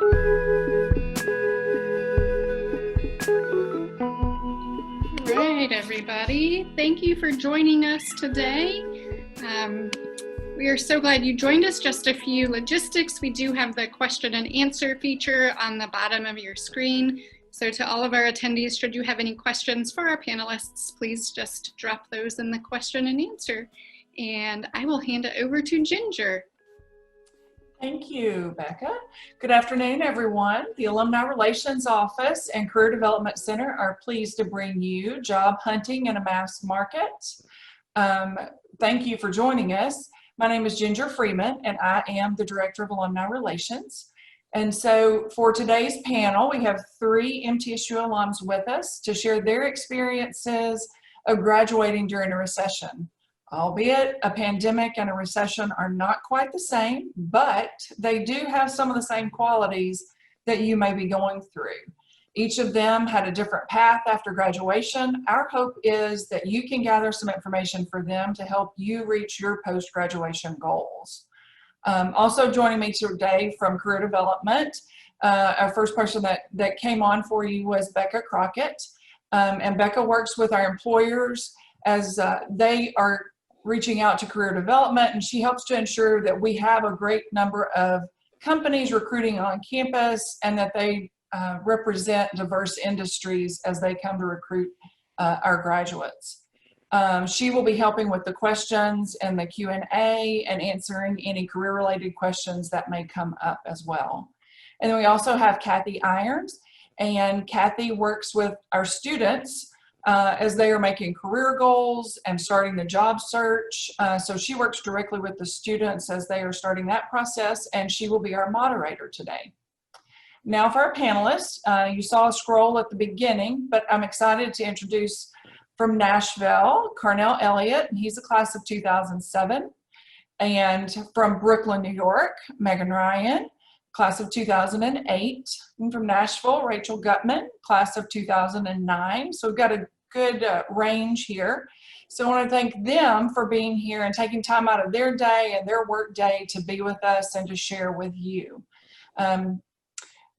All right, everybody. Thank you for joining us today. We are so glad you joined us. Just a few logistics. We do have the question and answer feature on the bottom of your screen. So to all of our attendees, should you have any questions for our panelists, please just drop those in the question and answer. And I will hand it over to Ginger. Thank you, Becca. Good afternoon, everyone. The Alumni Relations Office and Career Development Center are pleased to bring you Job Hunting in a Mass Market. Thank you for joining us. My name is Ginger Freeman, and I am the Director of Alumni Relations. And so for today's panel, we have 3 MTSU alums with us to share their experiences of graduating during a recession. Albeit a pandemic and a recession are not quite the same, but they do have some of the same qualities that you may be going through. Each of them had a different path after graduation. Our hope is that you can gather some information for them to help you reach your post-graduation goals. Also joining me today from Career Development, our first person that came on for you was Becca Crockett. And Becca works with our employers as they are reaching out to career development, and she helps to ensure that we have a great number of companies recruiting on campus and that they represent diverse industries as they come to recruit our graduates. She will be helping with the questions and the Q&A and answering any career-related questions that may come up as well. And then we also have Kathy Irons, and Kathy works with our students as they are making career goals and starting the job search. So she works directly with the students as they are starting that process, and she will be our moderator today. Now for our panelists, you saw a scroll at the beginning, but I'm excited to introduce from Nashville, Carnell Elliott, and he's a class of 2007. And from Brooklyn, New York, Megan Ryan, class of 2008. And from Nashville, Rachel Gutman, class of 2009. So we've got a good range here. So I want to thank them for being here and taking time out of their day and their work day to be with us and to share with you.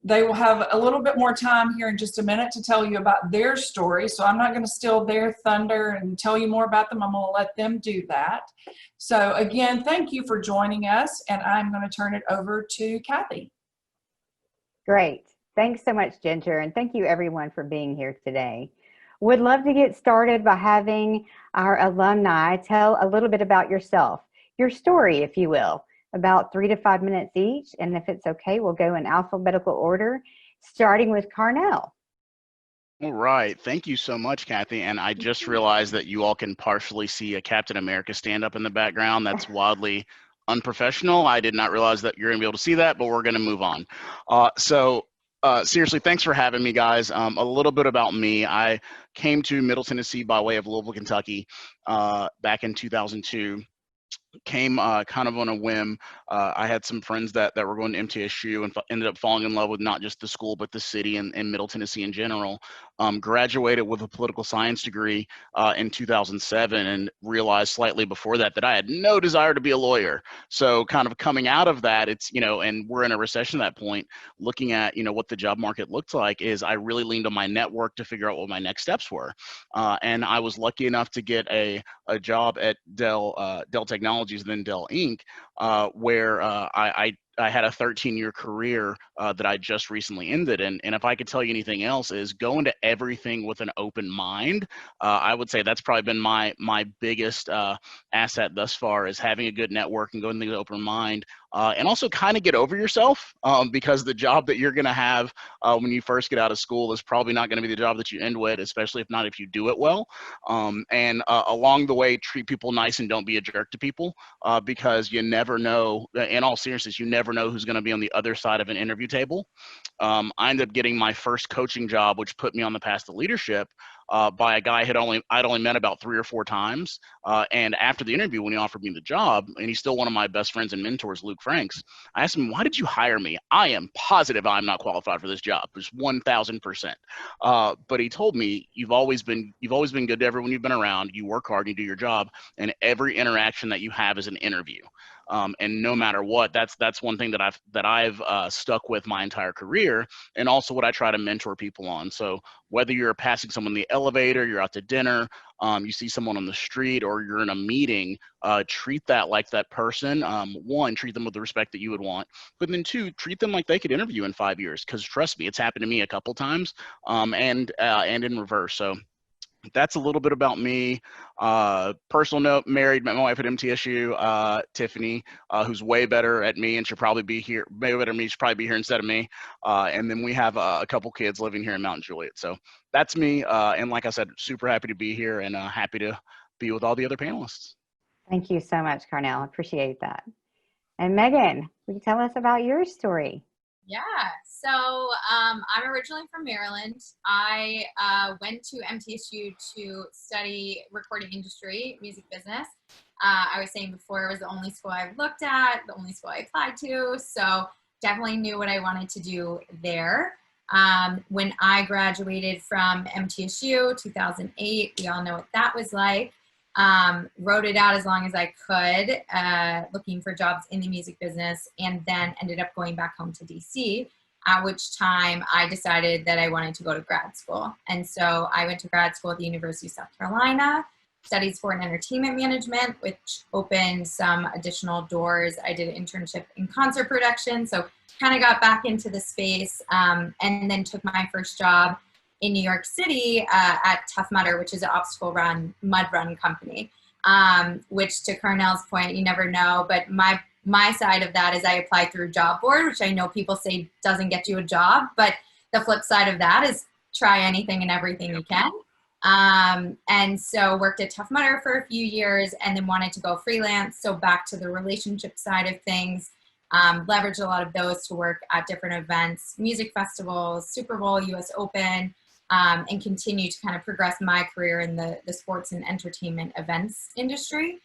They will have a little bit more time here in just a minute to tell you about their story. So I'm not going to steal their thunder and tell you more about them. I'm going to let them do that. So again, thank you for joining us, and I'm going to turn it over to Kathy. Great. Thanks so much, Ginger, and thank you everyone for being here today. Would love to get started by having our alumni tell a little bit about yourself, your story, if you will. About 3 to 5 minutes each, and if it's okay, we'll go in alphabetical order, starting with Carnell. All right, thank you so much, Kathy. And I just realized that you all can partially see a Captain America stand up in the background. That's wildly unprofessional. I did not realize that you're gonna be able to see that, but we're gonna move on. Seriously, thanks for having me, guys. A little bit about me. I came to Middle Tennessee by way of Louisville, Kentucky back in 2002. Came kind of on a whim. I had some friends that were going to MTSU and ended up falling in love with not just the school, but the city and Middle Tennessee in general. Graduated with a political science degree in 2007 and realized slightly before that I had no desire to be a lawyer. So kind of coming out of that, it's, and we're in a recession at that point, looking at, what the job market looked like is I really leaned on my network to figure out what my next steps were. And I was lucky enough to get a job at Dell Technologies, then Dell Inc., where I had a 13-year career that I just recently ended. And if I could tell you anything else is go into everything with an open mind. I would say that's probably been my biggest asset thus far, is having a good network and going with an open mind. And also kind of get over yourself because the job that you're going to have when you first get out of school is probably not going to be the job that you end with, especially if you do it well. And along the way, treat people nice and don't be a jerk to people because you never know, in all seriousness, you never know who's going to be on the other side of an interview table. I ended up getting my first coaching job, which put me on the path to leadership by a guy I'd only met about 3 or 4 times. And after the interview, when he offered me the job, and he's still one of my best friends and mentors, Luke Franks, I asked him, why did you hire me? I am positive I'm not qualified for this job. Just 1000%. But he told me, you've always been good to everyone you've been around. You work hard, you do your job, and every interaction that you have is an interview. And no matter what, that's one thing that I've stuck with my entire career, and also what I try to mentor people on. So whether you're passing someone in the elevator, you're out to dinner, you see someone on the street, or you're in a meeting, treat that like that person. One, treat them with the respect that you would want, but then two, treat them like they could interview in 5 years. Because trust me, it's happened to me a couple times, and in reverse. So that's a little bit about me. Personal note, married, met my wife at MTSU, Tiffany, who's way better at me and should probably be here, way better than me, should probably be here instead of me. And then we have a couple kids living here in Mount Juliet. So that's me. And like I said, super happy to be here, and happy to be with all the other panelists. Thank you so much, Carnell. Appreciate that. And Megan, will you tell us about your story? Yeah, so I'm originally from Maryland. I went to MTSU to study recording industry, music business. I was saying before, it was the only school I've looked at, the only school I applied to, so definitely knew what I wanted to do there. When I graduated from MTSU, 2008, we all know what that was like. Wrote it out as long as I could, looking for jobs in the music business, and then ended up going back home to DC, at which time I decided that I wanted to go to grad school. And so I went to grad school at the University of South Carolina, studied sport and entertainment management, which opened some additional doors. I did an internship in concert production, so kind of got back into the space, and then took my first job in New York City at Tough Mudder, which is an obstacle mud run company, which, to Carnell's point, you never know. But my side of that is I applied through job board, which I know people say doesn't get you a job, but the flip side of that is try anything and everything you can. And so worked at Tough Mudder for a few years, and then wanted to go freelance. So back to the relationship side of things. Leveraged a lot of those to work at different events, music festivals, Super Bowl, US Open, and continue to kind of progress my career in the sports and entertainment events industry.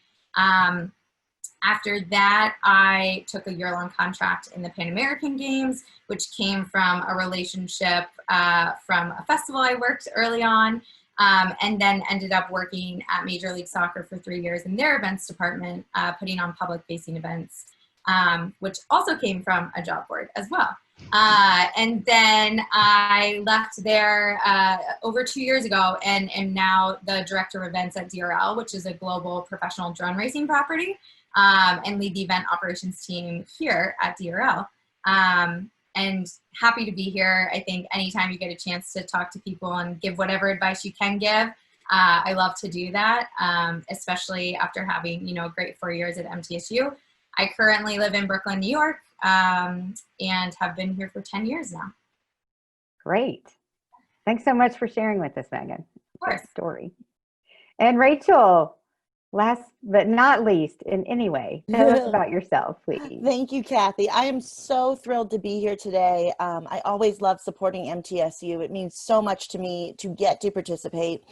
After that, I took a year-long contract in the Pan American Games, which came from a relationship from a festival I worked early on, and then ended up working at Major League Soccer for 3 years in their events department, putting on public-facing events, which also came from a job board as well. And then I left there over 2 years ago, and am now the director of events at DRL, which is a global professional drone racing property, and lead the event operations team here at DRL. And happy to be here. I think anytime you get a chance to talk to people and give whatever advice you can give, I love to do that, especially after having, a great 4 years at MTSU. I currently live in Brooklyn, New York, and have been here for 10 years now. Great. Thanks so much for sharing with us, Megan. Of course. Great story. And Rachel, last but not least in any way, tell us about yourself, please. Thank you, Kathy. I am so thrilled to be here today. I always love supporting MTSU. It means so much to me to get to participate.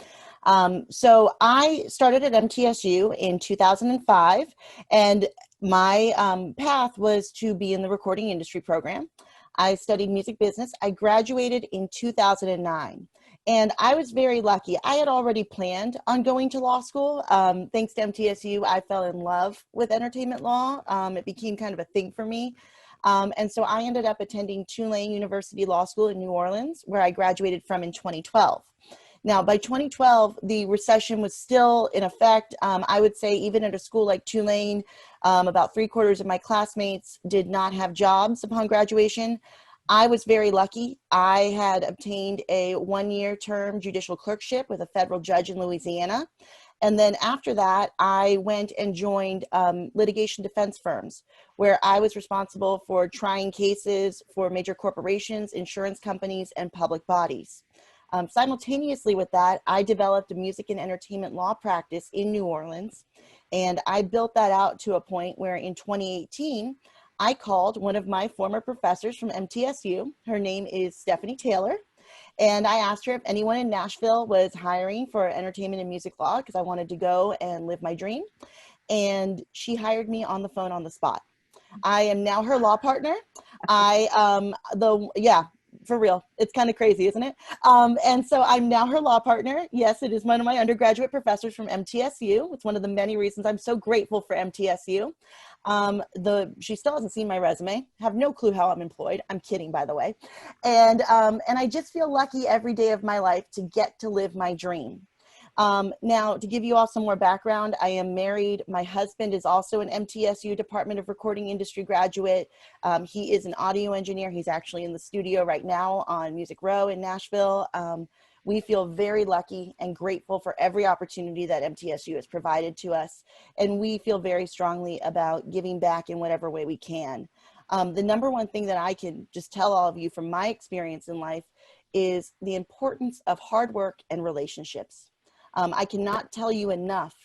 So I started at MTSU in 2005, and my path was to be in the recording industry program. I studied music business. I graduated in 2009. And I was very lucky. I had already planned on going to law school. Thanks to MTSU, I fell in love with entertainment law. It became kind of a thing for me. And so I ended up attending Tulane University Law School in New Orleans, where I graduated from in 2012. Now, by 2012, the recession was still in effect. I would say even at a school like Tulane, about 3/4 of my classmates did not have jobs upon graduation. I was very lucky. I had obtained a 1-year term judicial clerkship with a federal judge in Louisiana. And then after that, I went and joined litigation defense firms, where I was responsible for trying cases for major corporations, insurance companies, and public bodies. Simultaneously with that, I developed a music and entertainment law practice in New Orleans. And I built that out to a point where in 2018, I called one of my former professors from MTSU. Her name is Stephanie Taylor. And I asked her if anyone in Nashville was hiring for entertainment and music law, because I wanted to go and live my dream. And she hired me on the phone on the spot. I am now her law partner. For real. It's kind of crazy, isn't it? And so I'm now her law partner. Yes, it is one of my undergraduate professors from MTSU. It's one of the many reasons I'm so grateful for MTSU. She still hasn't seen my resume. Have no clue how I'm employed. I'm kidding, by the way. And I just feel lucky every day of my life to get to live my dream. Now, to give you all some more background, I am married. My husband is also an MTSU Department of Recording Industry graduate. He is an audio engineer. He's actually in the studio right now on Music Row in Nashville. We feel very lucky and grateful for every opportunity that MTSU has provided to us. And we feel very strongly about giving back in whatever way we can. The number one thing that I can just tell all of you from my experience in life is the importance of hard work and relationships. I cannot tell you enough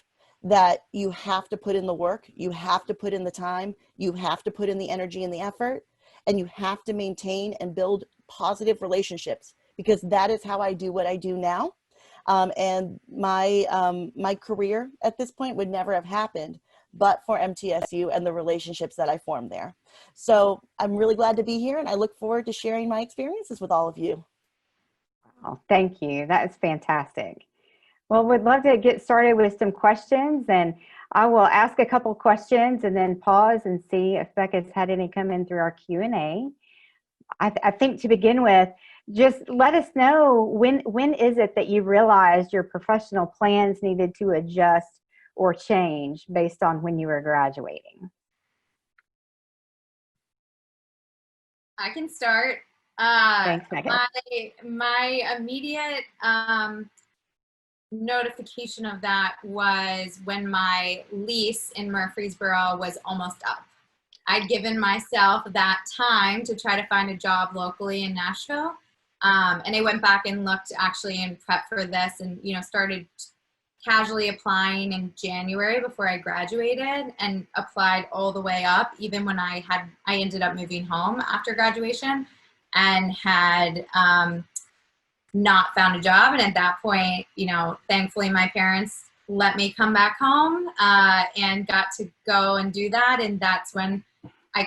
that you have to put in the work, you have to put in the time, you have to put in the energy and the effort, and you have to maintain and build positive relationships, because that is how I do what I do now. And my career at this point would never have happened but for MTSU and the relationships that I formed there. So I'm really glad to be here, and I look forward to sharing my experiences with all of you. Oh, thank you. That is fantastic. Well, we'd love to get started with some questions, and I will ask a couple questions and then pause and see if Becca's had any come in through our Q&A. I think to begin with, just let us know when is it that you realized your professional plans needed to adjust or change based on when you were graduating? I can start. Thanks, Becca. My immediate notification of that was when my lease in Murfreesboro was almost up. I'd given myself that time to try to find a job locally in Nashville. And I went back and looked actually and prepped for this, and, you know, started casually applying in January before I graduated, and applied all the way up, even when I ended up moving home after graduation and had not found a job. And at that point, you know, thankfully my parents let me come back home and got to go and do that. And that's when I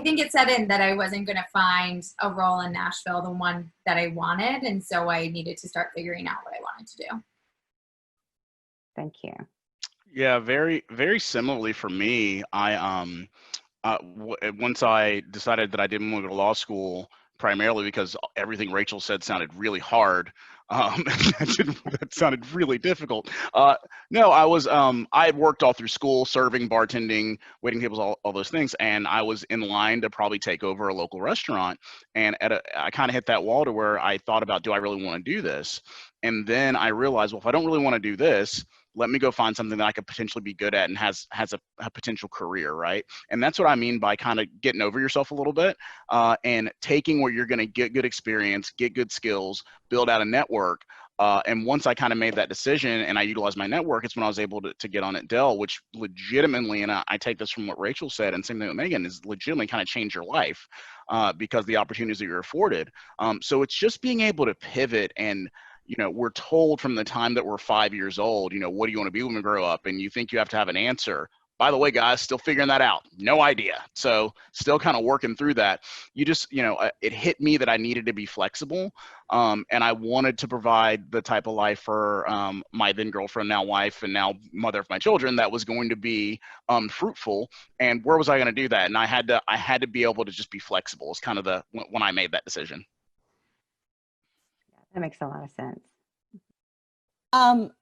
think it set in that I wasn't going to find a role in Nashville, the one that I wanted. And so I needed to start figuring out what I wanted to do. Thank you. Yeah, very, very similarly for me, once I decided that I didn't want to go to law school, primarily because everything Rachel said sounded really hard. That sounded really difficult. No, I had worked all through school, serving, bartending, waiting tables, all those things. And I was in line to probably take over a local restaurant. And I kind of hit that wall to where I thought about, do I really want to do this? And then I realized, well, if I don't really want to do this, let me go find something that I could potentially be good at and has a potential career, right? And that's what I mean by kind of getting over yourself a little bit and taking where you're going to get good experience, get good skills, build out a network. And once I kind of made that decision and I utilized my network, it's when I was able to get on at Dell, which legitimately, and I take this from what Rachel said, and same thing with Megan, is legitimately kind of change your life because the opportunities that you're afforded. So it's just being able to pivot. And you know, we're told from the time that we're 5 years old, you know, what do you want to be when we grow up? And you think you have to have an answer. By the way, guys, still figuring that out. No idea. So still kind of working through that. You just, you know, it hit me that I needed to be flexible. And I wanted to provide the type of life for my then girlfriend, now wife, and now mother of my children that was going to be fruitful. And where was I going to do that? And I had to be able to just be flexible. It's kind of when I made that decision. That makes a lot of sense.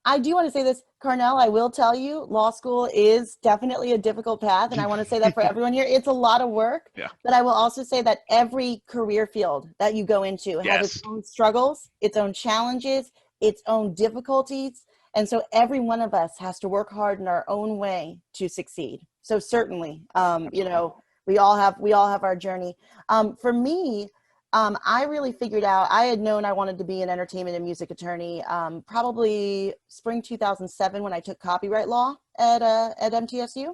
I do want to say this, Carnell, I will tell you, law school is definitely a difficult path. And I want to say that for everyone here, it's a lot of work. Yeah. But I will also say that every career field that you go into has its own struggles, its own challenges, its own difficulties. And so every one of us has to work hard in our own way to succeed. So certainly, you know, we all have our journey. For me, I really figured out, I had known I wanted to be an entertainment and music attorney probably spring 2007 when I took copyright law at MTSU.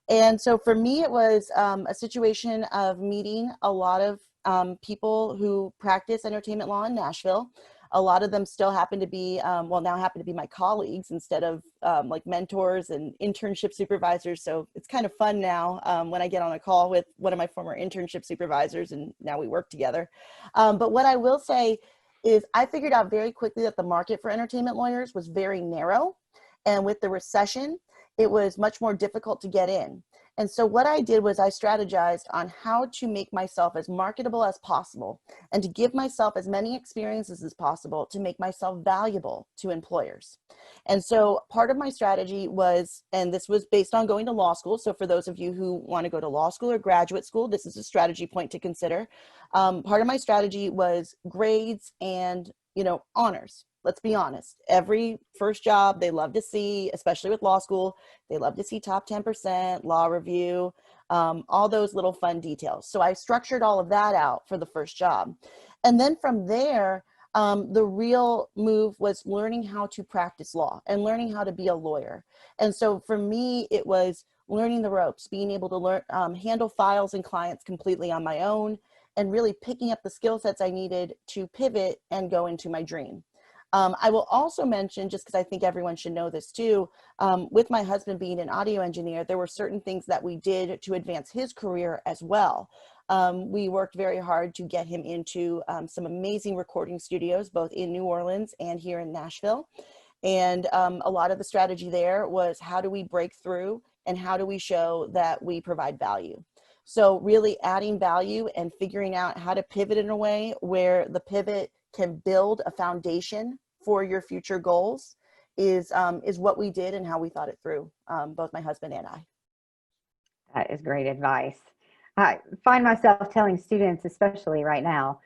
And so for me, it was a situation of meeting a lot of people who practice entertainment law in Nashville. A lot of them still happen to be, now happen to be my colleagues instead of like mentors and internship supervisors. So it's kind of fun now when I get on a call with one of my former internship supervisors and now we work together. But what I will say is I figured out very quickly that the market for entertainment lawyers was very narrow. And with the recession, it was much more difficult to get in. And so what I did was I strategized on how to make myself as marketable as possible and to give myself as many experiences as possible to make myself valuable to employers. And so part of my strategy was, and this was based on going to law school. So for those of you who want to go to law school or graduate school, this is a strategy point to consider. Part of my strategy was grades and, honors. Let's be honest. Every first job they love to see, especially with law school, they love to see top 10%, law review, all those little fun details. So I structured all of that out for the first job. And then from there, the real move was learning how to practice law and learning how to be a lawyer. And so for me, it was learning the ropes, being able to learn, handle files and clients completely on my own, and really picking up the skill sets I needed to pivot and go into my dream. I will also mention, just because I think everyone should know this too, with my husband being an audio engineer, there were certain things that we did to advance his career as well. We worked very hard to get him into some amazing recording studios, both in New Orleans and here in Nashville. And a lot of the strategy there was, how do we break through and how do we show that we provide value? So really adding value and figuring out how to pivot in a way where the pivot can build a foundation for your future goals is what we did and how we thought it through, both my husband and I. That is great advice. I find myself telling students, especially right now,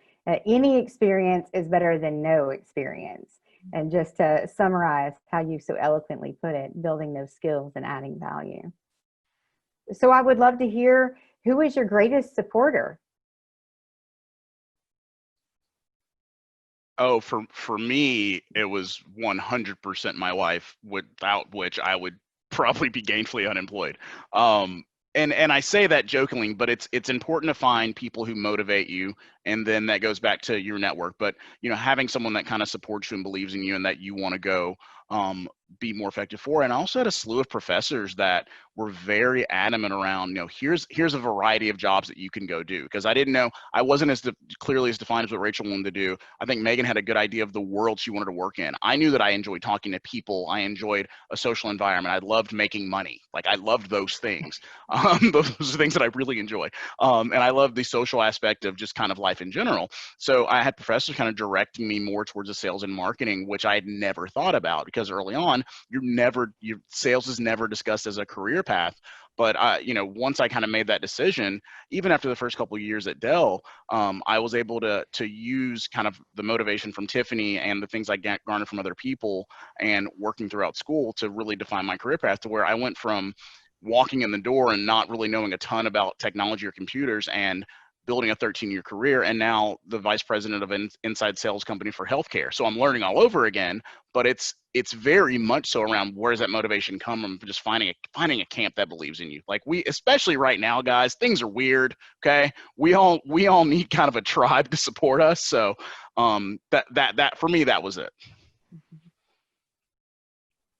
any experience is better than no experience. And just to summarize how you so eloquently put it, building those skills and adding value. So I would love to hear, who is your greatest supporter? Oh, for me, it was 100% my wife, without which I would probably be gainfully unemployed. And I say that jokingly, but it's important to find people who motivate you, and then that goes back to your network. But having someone that kind of supports you and believes in you, and that you want to go be more effective for. And I also had a slew of professors that were very adamant around, here's a variety of jobs that you can go do. Because I wasn't as clearly as defined as what Rachel wanted to do. I think Megan had a good idea of the world she wanted to work in. I knew that I enjoyed talking to people. I enjoyed a social environment. I loved making money. Like, I loved those things. Those are things that I really enjoy. And I love the social aspect of just kind of life in general. So I had professors kind of directing me more towards the sales and marketing, which I had never thought about, because early on, your sales is never discussed as a career path. But once I kind of made that decision, even after the first couple of years at Dell, I was able to use kind of the motivation from Tiffany and the things I garnered from other people and working throughout school to really define my career path, to where I went from walking in the door and not really knowing a ton about technology or computers and building a 13-year career, and now the vice president of an inside sales company for healthcare. So I'm learning all over again, but it's very much so around, where does that motivation come from? Just finding a camp that believes in you. Like, especially right now, guys, things are weird. Okay, we all need kind of a tribe to support us. So that for me, that was it.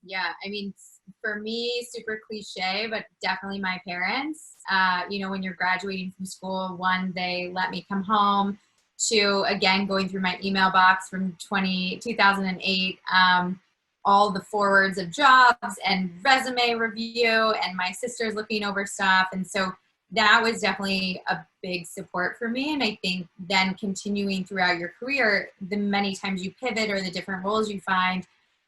Yeah, I mean, for me, super cliche, but definitely my parents. When you're graduating from school, one, they let me come home. Two, again, going through my email box from 2008, all the forwards of jobs and resume review, and my sister's looking over stuff. And so that was definitely a big support for me. And I think then continuing throughout your career, the many times you pivot or the different roles you find,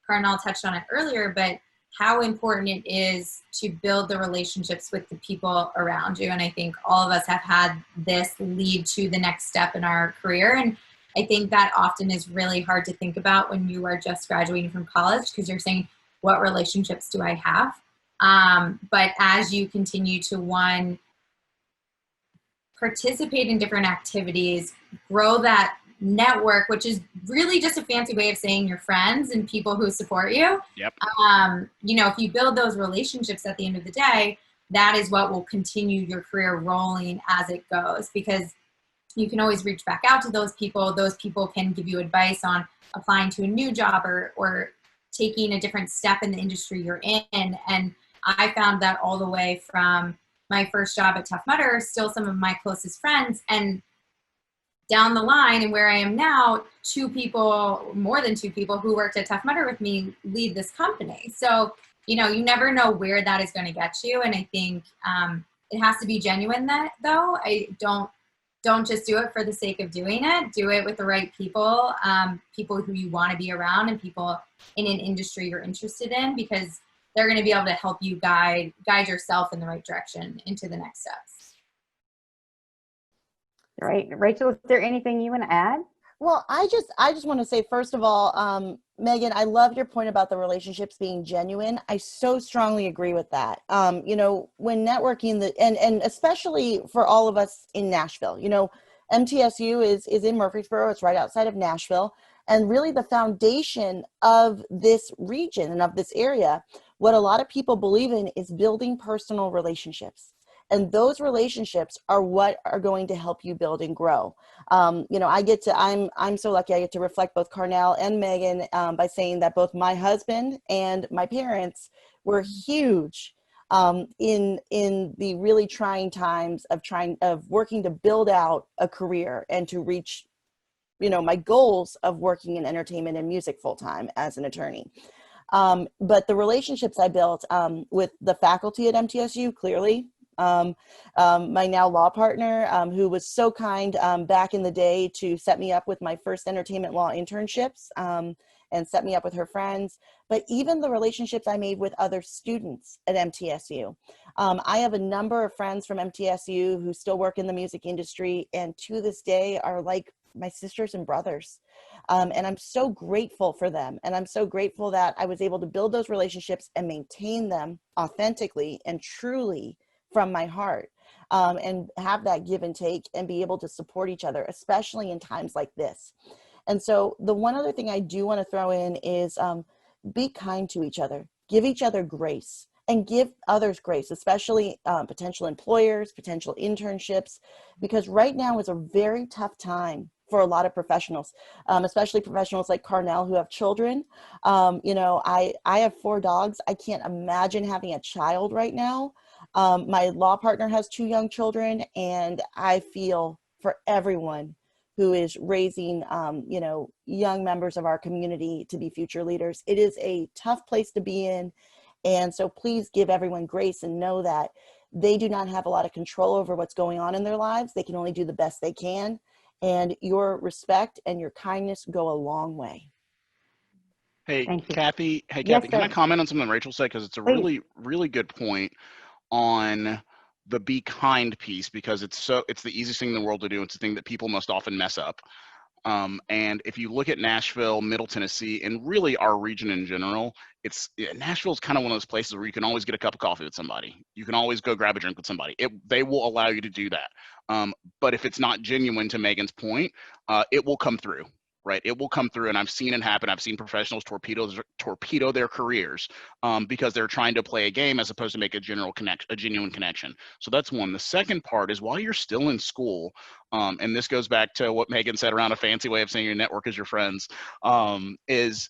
Carnell touched on it earlier, but how important it is to build the relationships with the people around you. And I think all of us have had this lead to the next step in our career. And I think that often is really hard to think about when you are just graduating from college, because you're saying, what relationships do I have? But as you continue to, participate in different activities, grow that network, which is really just a fancy way of saying your friends and people who support you. Yep. If you build those relationships at the end of the day, that is what will continue your career rolling as it goes, because you can always reach back out to those people. Those people can give you advice on applying to a new job or taking a different step in the industry you're in. And I found that all the way from my first job at Tough Mudder, still some of my closest friends, and down the line and where I am now, more than two people who worked at Tough Mudder with me lead this company. So you know, you never know where that is going to get you. And I think it has to be genuine though. Don't just do it for the sake of doing it. Do it with the right people, people who you want to be around, and people in an industry you're interested in, because they're going to be able to help you guide yourself in the right direction into the next steps. Right. Rachel, is there anything you want to add? Well, I just want to say, first of all, Megan, I love your point about the relationships being genuine. I so strongly agree with that. You know, when networking, and especially for all of us in Nashville, you know, MTSU is in Murfreesboro. It's right outside of Nashville. And really the foundation of this region and of this area, what a lot of people believe in is building personal relationships. And those relationships are what are going to help you build and grow. You know, I'm so lucky I get to reflect both Carnell and Megan by saying that both my husband and my parents were huge in the really trying times of working to build out a career and to reach, you know, my goals of working in entertainment and music full time as an attorney. But the relationships I built with the faculty at MTSU, clearly, my now law partner, who was so kind back in the day to set me up with my first entertainment law internships and set me up with her friends, but even the relationships I made with other students at MTSU. I have a number of friends from MTSU who still work in the music industry and to this day are like my sisters and brothers. And I'm so grateful for them. And I'm so grateful that I was able to build those relationships and maintain them authentically and truly from my heart, and have that give and take and be able to support each other, especially in times like this. And so the one other thing I do want to throw in is be kind to each other, give each other grace, and give others grace, especially potential employers, potential internships, because right now is a very tough time for a lot of professionals, especially professionals like Carnell who have children. You know, I have 4 dogs. I can't imagine having a child right now. My law partner has 2 young children, and I feel for everyone who is raising, you know, young members of our community to be future leaders. It is a tough place to be in. And so please give everyone grace and know that they do not have a lot of control over what's going on in their lives. They can only do the best they can. And your respect and your kindness go a long way. Hey, Thank you. Kathy. Hey, Yes, Kathy, can I sir. comment on something Rachel said? Because it's a Please. really, really good point on the be kind piece, because it's the easiest thing in the world to do. It's the thing that people most often mess up. And if you look at Nashville, Middle Tennessee, and really our region in general, Nashville is kind of one of those places where you can always get a cup of coffee with somebody. You can always go grab a drink with somebody. They will allow you to do that. But if it's not genuine, to Megan's point, it will come through. Right, it will come through, and I've seen it happen. I've seen professionals torpedo their careers because they're trying to play a game as opposed to make a genuine connection. So that's one. The second part is, while you're still in school, and this goes back to what Megan said around a fancy way of saying your network is your friends, is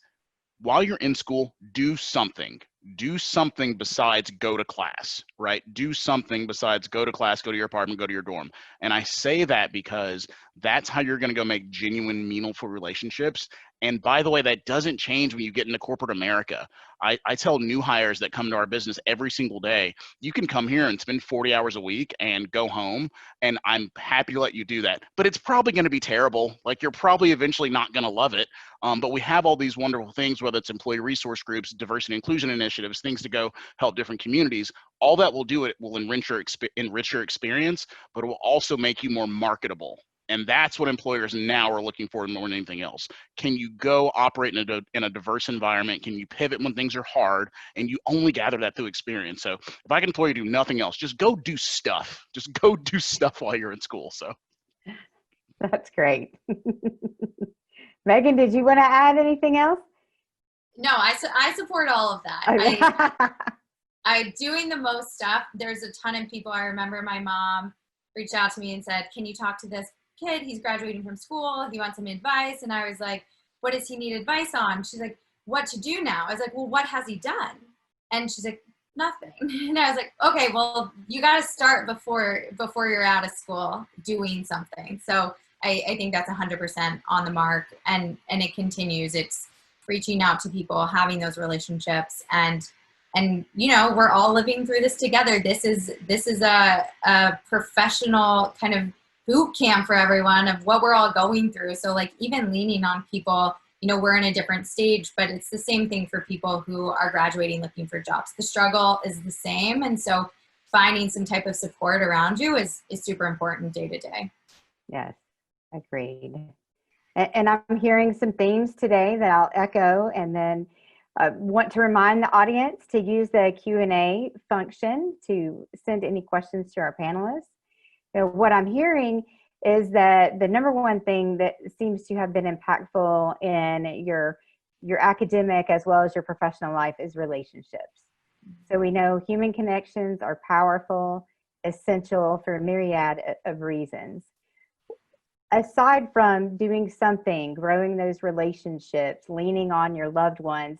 while you're in school, do something. Do something besides go to class, right? Do something besides go to class, go to your apartment, go to your dorm. And I say that because that's how you're going to go make genuine, meaningful relationships. And by the way, that doesn't change when you get into corporate America. I tell new hires that come to our business every single day, you can come here and spend 40 hours a week and go home, and I'm happy to let you do that. But it's probably going to be terrible. Like, you're probably eventually not going to love it. But we have all these wonderful things, whether it's employee resource groups, diversity and inclusion initiatives, things to go help different communities. All that will do, it will enrich your experience, but it will also make you more marketable. And that's what employers now are looking for more than anything else. Can you go operate in a diverse environment? Can you pivot when things are hard? And you only gather that through experience. So if I can employ you to do nothing else, just go do stuff. Just go do stuff while you're in school. So That's great. Megan, did you want to add anything else? No, I support all of that. Okay. I doing the most stuff. There's a ton of people. I remember my mom reached out to me and said, can you talk to this kid? He's graduating from school. He wants some advice. And I was like, what does he need advice on? She's like, what to do now? I was like, well, what has he done? And she's like, nothing. And I was like, okay, well, you got to start before you're out of school doing something. So I think that's 100% on the mark, and it continues. It's reaching out to people, having those relationships, and you know, we're all living through this together. This is a professional kind of boot camp for everyone of what we're all going through. So like even leaning on people, you know, we're in a different stage, but it's the same thing for people who are graduating looking for jobs. The struggle is the same. And so finding some type of support around you is super important day to day. Yes, agreed. And I'm hearing some themes today that I'll echo, and then want to remind the audience to use the Q&A function to send any questions to our panelists. So what I'm hearing is that the number one thing that seems to have been impactful in your academic as well as your professional life is relationships. So we know human connections are powerful, essential for a myriad of reasons. Aside from doing something, growing those relationships, leaning on your loved ones,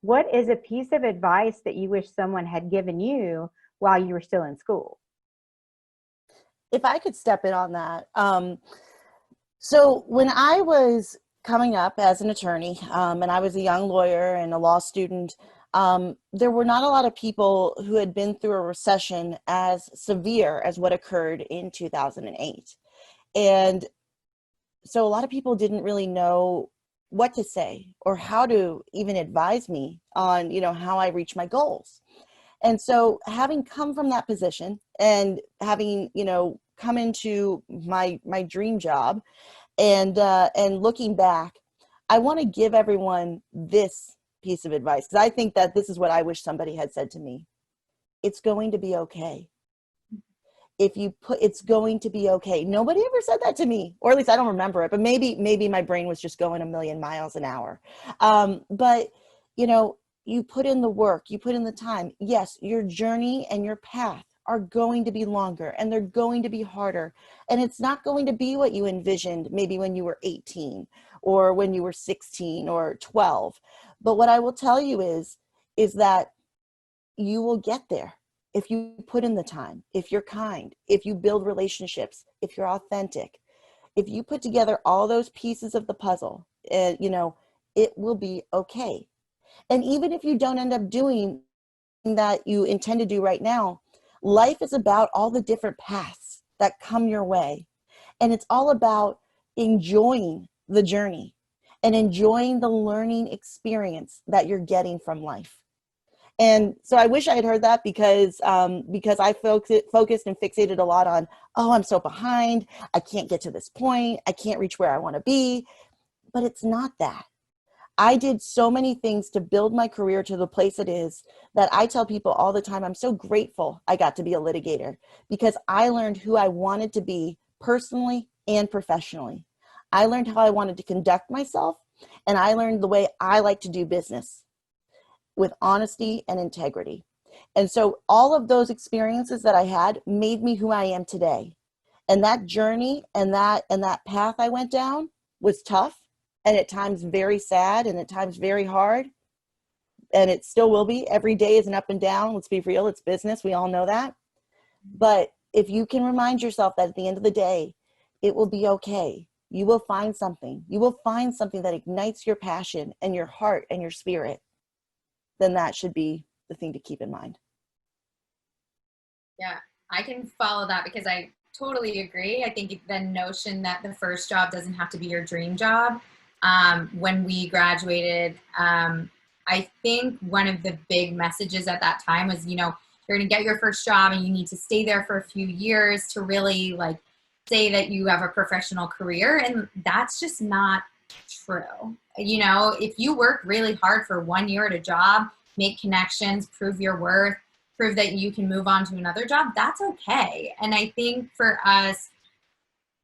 what is a piece of advice that you wish someone had given you while you were still in school? If I could step in on that. So when I was coming up as an attorney, and I was a young lawyer and a law student, there were not a lot of people who had been through a recession as severe as what occurred in 2008. And so a lot of people didn't really know what to say or how to even advise me on, you know, how I reach my goals. And so having come from that position and having, you know, come into my dream job and looking back, I want to give everyone this piece of advice, because I think that this is what I wish somebody had said to me. It's going to be okay. It's going to be okay. Nobody ever said that to me, or at least I don't remember it, but maybe my brain was just going a million miles an hour. But, you know, you put in the work, you put in the time. Yes, your journey and your path are going to be longer and they're going to be harder. And it's not going to be what you envisioned maybe when you were 18 or when you were 16 or 12. But what I will tell you is that you will get there if you put in the time, if you're kind, if you build relationships, if you're authentic, if you put together all those pieces of the puzzle, you know, it will be okay. And even if you don't end up doing that you intend to do right now, life is about all the different paths that come your way. And it's all about enjoying the journey and enjoying the learning experience that you're getting from life. And so I wish I had heard that because I focused and fixated a lot on, oh, I'm so behind. I can't get to this point. I can't reach where I want to be. But it's not that. I did so many things to build my career to the place it is that I tell people all the time, I'm so grateful I got to be a litigator because I learned who I wanted to be personally and professionally. I learned how I wanted to conduct myself, and I learned the way I like to do business with honesty and integrity. And so all of those experiences that I had made me who I am today. And that journey and that path I went down was tough. And at times very sad and at times very hard. And it still will be. Every day is an up and down. Let's be real. It's business. We all know that. But if you can remind yourself that at the end of the day, it will be okay. You will find something. You will find something that ignites your passion and your heart and your spirit. Then that should be the thing to keep in mind. Yeah, I can follow that because I totally agree. I think the notion that the first job doesn't have to be your dream job. When we graduated, I think one of the big messages at that time was, you know, you're going to get your first job and you need to stay there for a few years to really like say that you have a professional career. And that's just not true. You know, if you work really hard for 1 year at a job, make connections, prove your worth, prove that you can move on to another job, that's okay. And I think for us,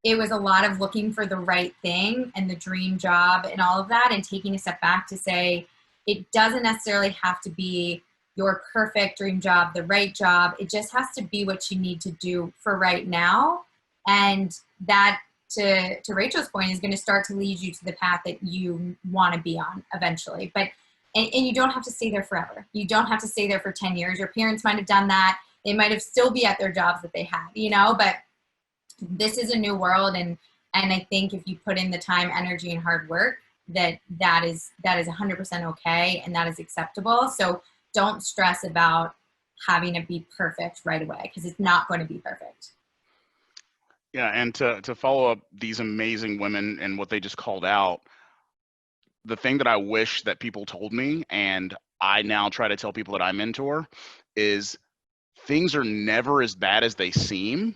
it was a lot of looking for the right thing and the dream job and all of that, and taking a step back to say, it doesn't necessarily have to be your perfect dream job, the right job. It just has to be what you need to do for right now. And that, to Rachel's point, is going to start to lead you to the path that you want to be on eventually. But and you don't have to stay there forever. You don't have to stay there for 10 years. Your parents might have done that. They might have still be at their jobs that they had, you know, but this is a new world. And I think if you put in the time, energy, and hard work, that is 100% okay. And that is acceptable. So don't stress about having to be perfect right away, because it's not going to be perfect. Yeah, and to follow up these amazing women and what they just called out, the thing that I wish that people told me, and I now try to tell people that I mentor, is things are never as bad as they seem,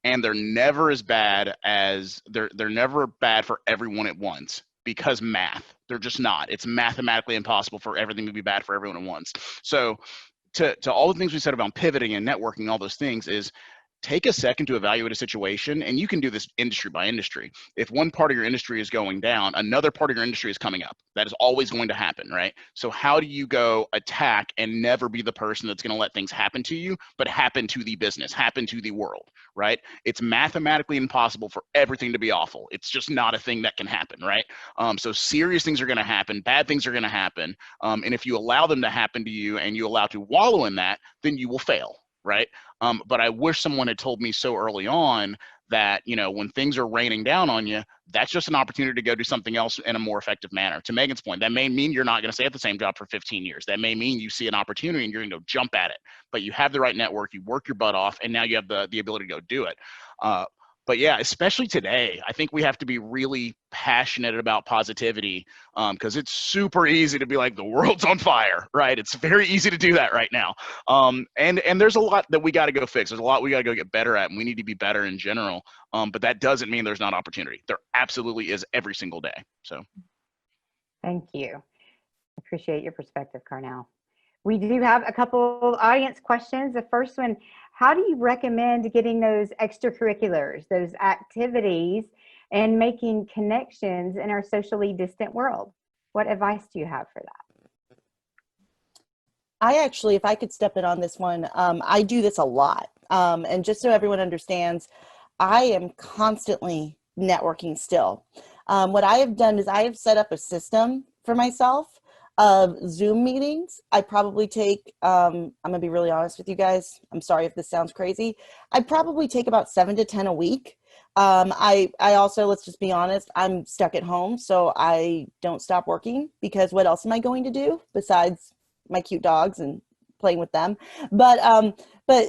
and they're never as bad as they're never bad for everyone at once, because math. They're just not. It's mathematically impossible for everything to be bad for everyone at once. So to all the things we said about pivoting and networking, all those things, is take a second to evaluate a situation, and you can do this industry by industry. If one part of your industry is going down, another part of your industry is coming up. That is always going to happen, right? So how do you go attack and never be the person that's going to let things happen to you, but happen to the business, happen to the world, right? It's mathematically impossible for everything to be awful. It's just not a thing that can happen, right? So serious things are going to happen, bad things are going to happen, and if you allow them to happen to you and you allow to wallow in that, then you will fail, right? But I wish someone had told me so early on that, you know, when things are raining down on you, that's just an opportunity to go do something else in a more effective manner. To Megan's point, that may mean you're not going to stay at the same job for 15 years. That may mean you see an opportunity and you're going to go jump at it. But you have the right network, you work your butt off, and now you have the ability to go do it. But yeah, especially today, I think we have to be really passionate about positivity, because it's super easy to be like, the world's on fire, right? It's very easy to do that right now. And there's a lot that we got to go fix. There's a lot we got to go get better at, and we need to be better in general. But that doesn't mean there's not opportunity. There absolutely is every single day. So. Thank you. Appreciate your perspective, Carnell. We do have a couple of audience questions. The first one, how do you recommend getting those extracurriculars, those activities, and making connections in our socially distant world? What advice do you have for that? I actually, if I could step in on this one, I do this a lot. And just so everyone understands, I am constantly networking still. What I have done is I have set up a system for myself of Zoom meetings. I probably take, I'm gonna be really honest with you guys. I'm sorry if this sounds crazy. I probably take about 7 to 10 a week. I also, let's just be honest, I'm stuck at home, so I don't stop working, because what else am I going to do besides my cute dogs and playing with them? But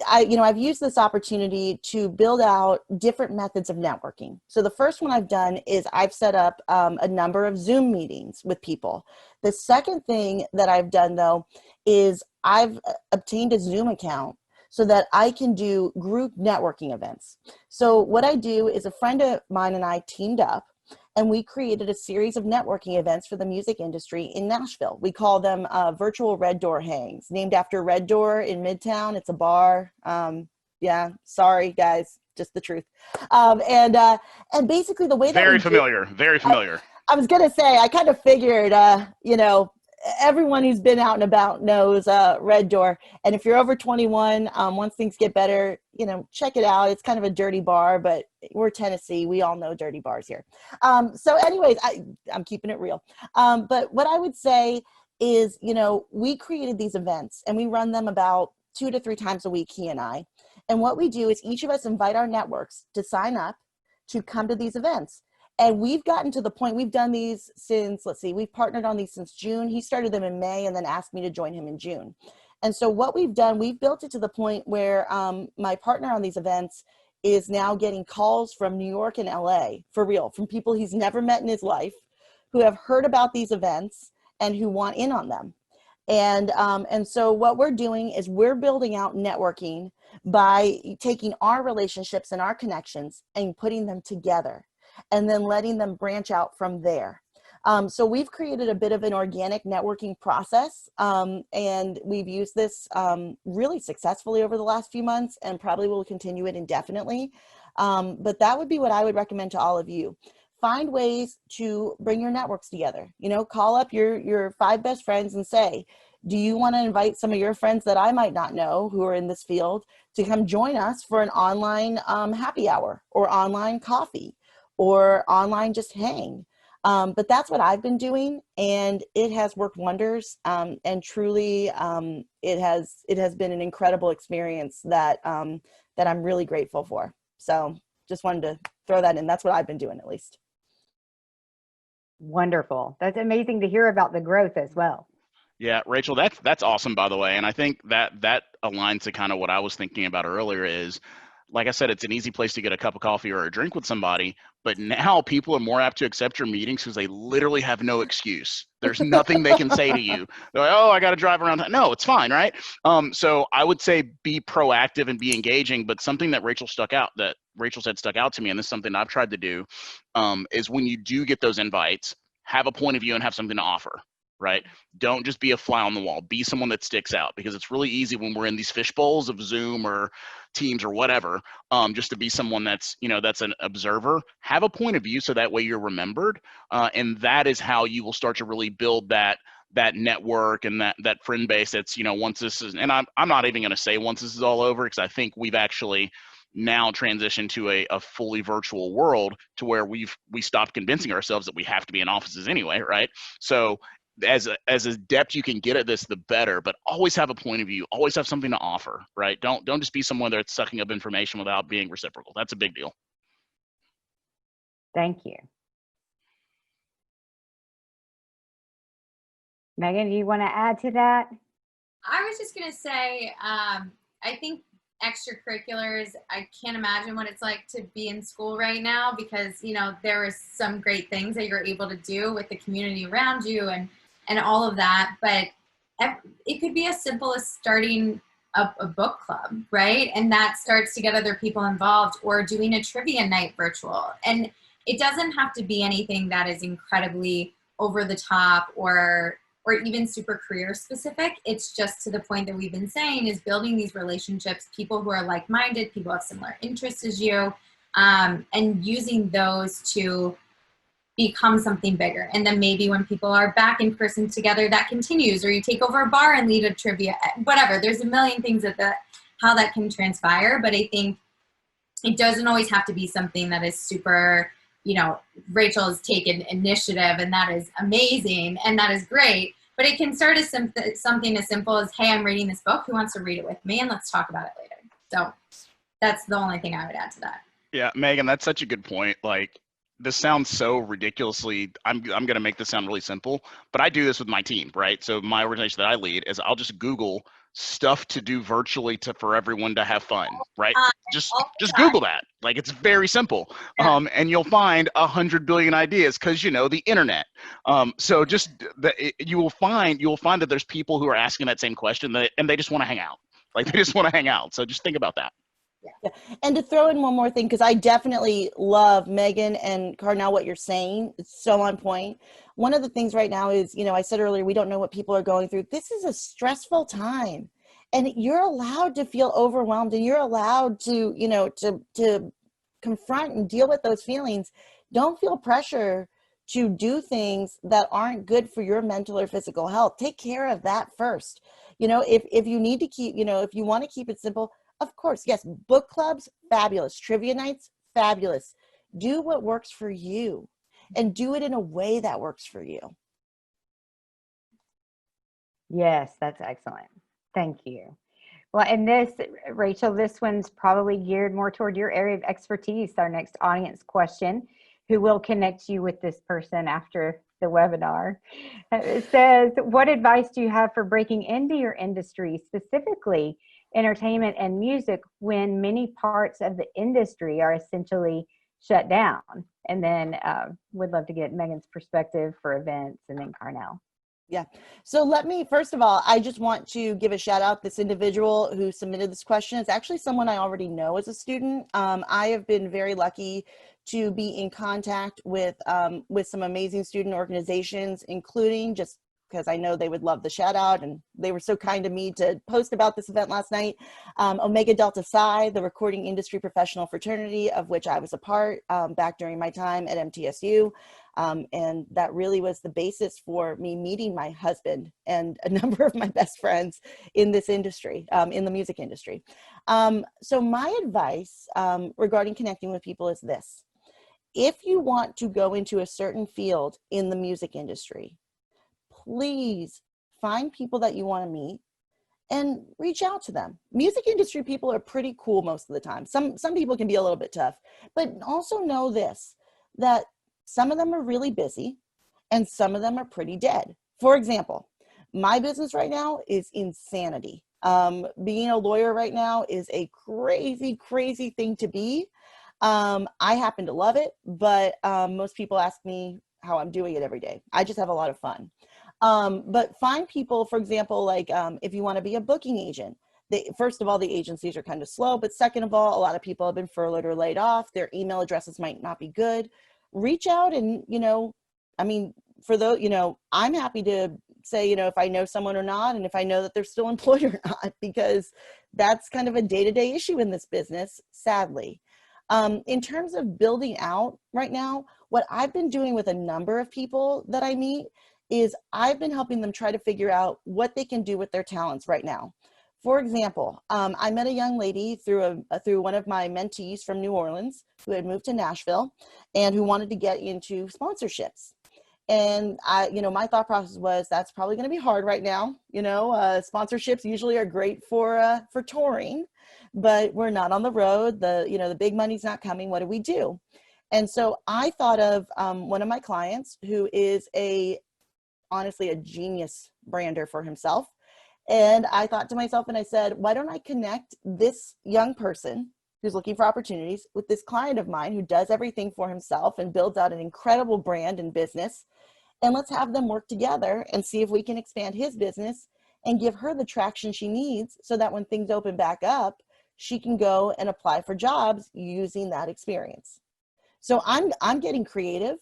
I've used this opportunity to build out different methods of networking. So the first one I've done is I've set up a number of Zoom meetings with people. The second thing that I've done, though, is I've obtained a Zoom account so that I can do group networking events. So what I do is, a friend of mine and I teamed up, and we created a series of networking events for the music industry in Nashville. We call them virtual Red Door hangs, named after Red Door in Midtown. It's a bar. Yeah, sorry guys, just the truth. And basically the way that Very familiar. I was gonna say, I kind of figured, everyone who's been out and about knows Red Door. And if you're over 21, once things get better, check it out. It's kind of a dirty bar, but we're Tennessee. We all know dirty bars here. So anyways, I'm keeping it real. But what I would say is, we created these events and we run them about 2 to 3 times a week, he and I. And what we do is each of us invite our networks to sign up to come to these events. And we've gotten to the point, we've done these since, we've partnered on these since June. He started them in May and then asked me to join him in June. And so what we've done, we've built it to the point where my partner on these events is now getting calls from New York and LA, for real, from people he's never met in his life, who have heard about these events and who want in on them. And so what we're doing is we're building out networking by taking our relationships and our connections and putting them together, and then letting them branch out from there. So we've created a bit of an organic networking process, and we've used this really successfully over the last few months, and probably will continue it indefinitely. But that would be what I would recommend to all of you. Find ways to bring your networks together. Call up your 5 best friends and say, do you want to invite some of your friends that I might not know who are in this field to come join us for an online happy hour, or online coffee, or online just hang? But that's what I've been doing, and it has worked wonders. And truly, it has been an incredible experience that I'm really grateful for. So just wanted to throw that in. That's what I've been doing, at least. Wonderful. That's amazing to hear about the growth as well. Yeah, Rachel, that's awesome, by the way. And I think that aligns to kind of what I was thinking about earlier is, like I said, it's an easy place to get a cup of coffee or a drink with somebody, but now people are more apt to accept your meetings because they literally have no excuse. There's nothing they can say to you. They're like, oh, I got to drive around. No, it's fine, right? So I would say be proactive and be engaging, but something that Rachel said stuck out to me, and this is something I've tried to do, is when you do get those invites, have a point of view and have something to offer. Right? Don't just be a fly on the wall. Be someone that sticks out, because it's really easy when we're in these fish bowls of Zoom or Teams or whatever, just to be someone that's, that's an observer. Have a point of view so that way you're remembered, and that is how you will start to really build that network and that friend base. That's, once this is, and I'm not even going to say once this is all over, because I think we've actually now transitioned to a fully virtual world to where we stopped convincing ourselves that we have to be in offices anyway, right? So as adept you can get at this, the better, but always have a point of view, always have something to offer, right? Don't just be someone that's sucking up information without being reciprocal. That's a big deal. Thank you. Megan, do you want to add to that? I was just going to say, I think extracurriculars, I can't imagine what it's like to be in school right now, because, there are some great things that you're able to do with the community around you and all of that. But it could be as simple as starting a book club, right? And that starts to get other people involved, or doing a trivia night virtual. And it doesn't have to be anything that is incredibly over the top or even super career specific. It's just to the point that we've been saying, is building these relationships, people who are like-minded, people who have similar interests as you, and using those to become something bigger. And then maybe when people are back in person together, that continues, or you take over a bar and lead a trivia, whatever. There's a million things how that can transpire. But I think it doesn't always have to be something that is super, Rachel has taken initiative, and that is amazing and that is great. But it can start as something as simple as, hey, I'm reading this book. Who wants to read it with me? And let's talk about it later. So that's the only thing I would add to that. Yeah, Megan, that's such a good point. Like, this sounds so ridiculously, I'm going to make this sound really simple, but I do this with my team, right? So my organization that I lead is I'll just Google stuff to do virtually for everyone to have fun, right? Just Google that. Like, it's very simple. Yeah. And you'll find 100 billion ideas, because the internet. So you will find that there's people who are asking that same question, and they just want to hang out. Like, they just want to hang out. So just think about that. Yeah. And to throw in one more thing, because I definitely love Megan and Carnell, what you're saying. It's so on point. One of the things right now is, I said earlier, we don't know what people are going through. This is a stressful time, and you're allowed to feel overwhelmed, and you're allowed to, to confront and deal with those feelings. Don't feel pressure to do things that aren't good for your mental or physical health. Take care of that first. If you need to keep, if you want to keep it simple, of course, yes, book clubs, fabulous. Trivia nights, fabulous. Do what works for you, and do it in a way that works for you. Yes, that's excellent. Thank you. Well, and this, Rachel, this one's probably geared more toward your area of expertise. Our next audience question, who will connect you with this person after the webinar. It says, what advice do you have for breaking into your industry, specifically entertainment and music, when many parts of the industry are essentially shut down? And then would love to get Megan's perspective for events, and then Carnell. Yeah. So first of all, I just want to give a shout out. This individual who submitted this question is actually someone I already know as a student. I have been very lucky to be in contact with some amazing student organizations, including, just because I know they would love the shout out, and they were so kind to me to post about this event last night. Omega Delta Psi, the recording industry professional fraternity, of which I was a part back during my time at MTSU. And that really was the basis for me meeting my husband and a number of my best friends in this industry, in the music industry. So my advice regarding connecting with people is this. If you want to go into a certain field in the music industry, please find people that you want to meet and reach out to them. Music industry people are pretty cool most of the time. Some people can be a little bit tough, but also know this, that some of them are really busy and some of them are pretty dead. For example, My business right now is insanity. Being a lawyer right now is a crazy, crazy thing to be. I happen to love it, but most people ask me how I'm doing it every day. I just have a lot of fun. But find people, for example, like if you want to be a booking agent, first of all, the agencies are kind of slow, but second of all, a lot of people have been furloughed or laid off. Their email addresses might not be good. Reach out and, I mean, for those, I'm happy to say, if I know someone or not, and if I know that they're still employed or not, because that's kind of a day-to-day issue in this business, sadly. In terms of building out right now, what I've been doing with a number of people that I meet is I've been helping them try to figure out what they can do with their talents right now. For example, I met a young lady through one of my mentees from New Orleans who had moved to Nashville and who wanted to get into sponsorships. And my thought process was that's probably going to be hard right now. Sponsorships usually are great for touring, but we're not on the road. The big money's not coming. What do we do? And so I thought of one of my clients who is honestly a genius brander for himself. And I thought to myself, and I said, why don't I connect this young person who's looking for opportunities with this client of mine who does everything for himself and builds out an incredible brand and business. And let's have them work together and see if we can expand his business and give her the traction she needs so that when things open back up, she can go and apply for jobs using that experience. So I'm getting creative.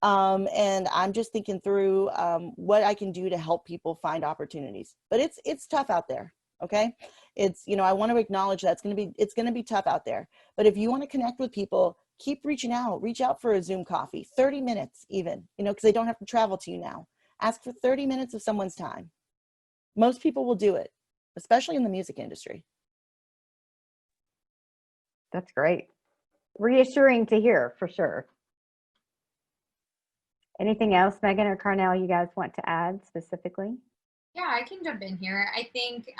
And I'm just thinking through what I can do to help people find opportunities. But it's tough out there. Okay. I want to acknowledge that it's going to be tough out there. But if you want to connect with people, keep reaching out, reach out for a Zoom coffee, 30 minutes even, because they don't have to travel to you now. Ask for 30 minutes of someone's time. Most people will do it, especially in the music industry. That's great. Reassuring to hear, for sure. Anything else, Megan or Carnell, you guys want to add specifically? Yeah, I can jump in here. I think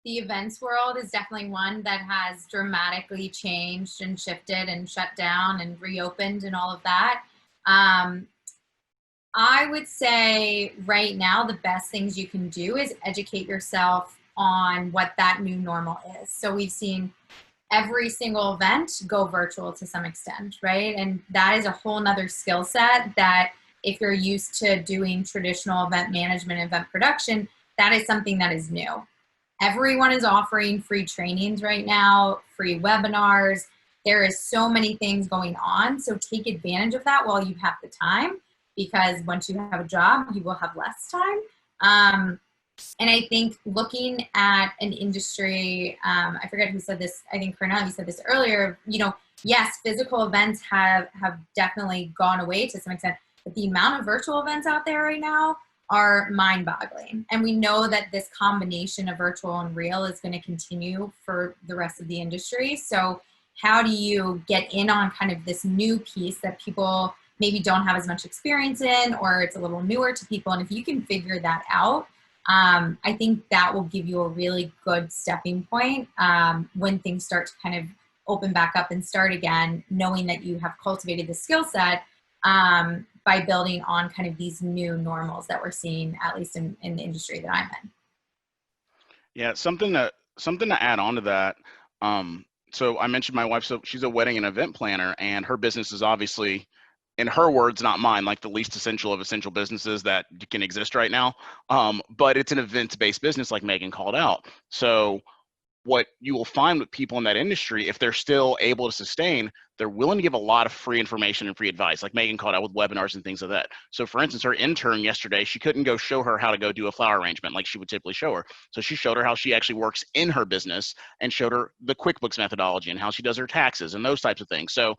the events world is definitely one that has dramatically changed and shifted and shut down and reopened and all of that. I would say right now, the best things you can do is educate yourself on what that new normal is. So we've seen every single event go virtual to some extent, right? And that is a whole nother skill set that if you're used to doing traditional event management, event production, that is something that is new. Everyone is offering free trainings right now, free webinars. There is so many things going on. So take advantage of that while you have the time, because once you have a job, you will have less time. And I think looking at an industry, I forget who said this, I think Carnell, you said this earlier, yes, physical events have definitely gone away to some extent, but the amount of virtual events out there right now are mind-boggling. And we know that this combination of virtual and real is going to continue for the rest of the industry. So how do you get in on kind of this new piece that people maybe don't have as much experience in, or it's a little newer to people? And if you can figure that out, I think that will give you a really good stepping point when things start to kind of open back up and start again, knowing that you have cultivated the skill set by building on kind of these new normals that we're seeing, at least in the industry that I'm in. Yeah, something to add on to that. So I mentioned my wife, so she's a wedding and event planner, and her business is obviously, in her words, not mine, like the least essential of essential businesses that can exist right now. But it's an events-based business, like Megan called out. So what you will find with people in that industry, if they're still able to sustain, they're willing to give a lot of free information and free advice, like Megan called out with webinars and things like that. So for instance, her intern yesterday, she couldn't go show her how to go do a flower arrangement like she would typically show her. So she showed her how she actually works in her business and showed her the QuickBooks methodology and how she does her taxes and those types of things. So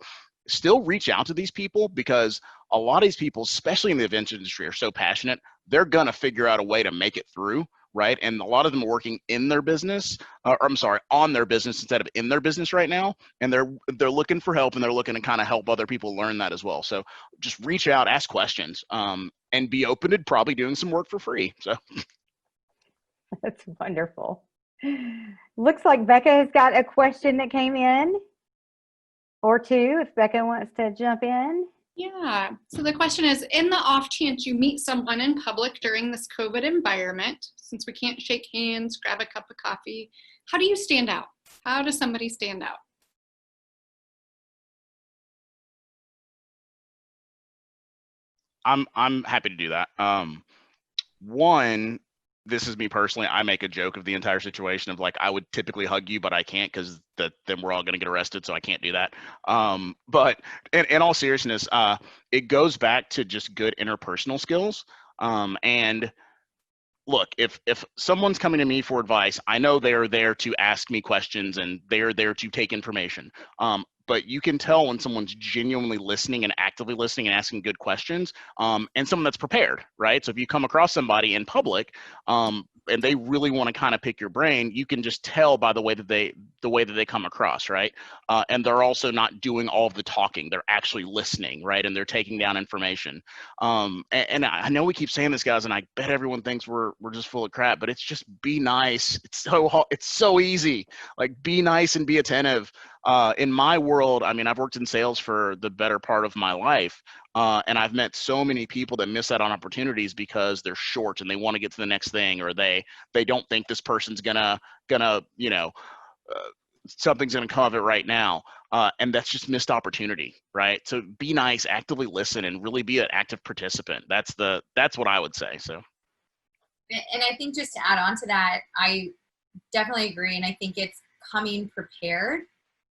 still reach out to these people, because a lot of these people, especially in the events industry, are so passionate. They're going to figure out a way to make it through, right? And a lot of them are working in their business, on their business instead of in their business right now. And they're looking for help, and they're looking to kind of help other people learn that as well. So just reach out, ask questions, and be open to probably doing some work for free. So that's wonderful. Looks like Becca has got a question that came in, or two, if Becca wants to jump in. Yeah. So the question is, in the off chance you meet someone in public during this COVID environment, since we can't shake hands, grab a cup of coffee, how do you stand out? How does somebody stand out? I'm happy to do that. One, this is me personally. I make a joke of the entire situation of like I would typically hug you, but I can't because then we're all going to get arrested, so I can't do that. But in all seriousness, it goes back to just good interpersonal skills. And look, if someone's coming to me for advice, I know they're there to ask me questions and they're there to take information. But you can tell when someone's genuinely listening and actively listening and asking good questions, and someone that's prepared, right? So if you come across somebody in public, and they really want to kind of pick your brain, you can just tell by the way that they come across, right? And they're also not doing all of the talking; they're actually listening, right? And they're taking down information. And I know we keep saying this, guys, and I bet everyone thinks we're just full of crap, but it's just be nice. It's so easy. Like be nice and be attentive. In my world, I mean, I've worked in sales for the better part of my life, and I've met so many people that miss out on opportunities because they're short and they want to get to the next thing, or they don't think this person's gonna something's gonna come of it right now, and that's just missed opportunity, right? So be nice, actively listen, and really be an active participant. That's what I would say. So. And I think just to add on to that, I definitely agree, and I think it's coming prepared.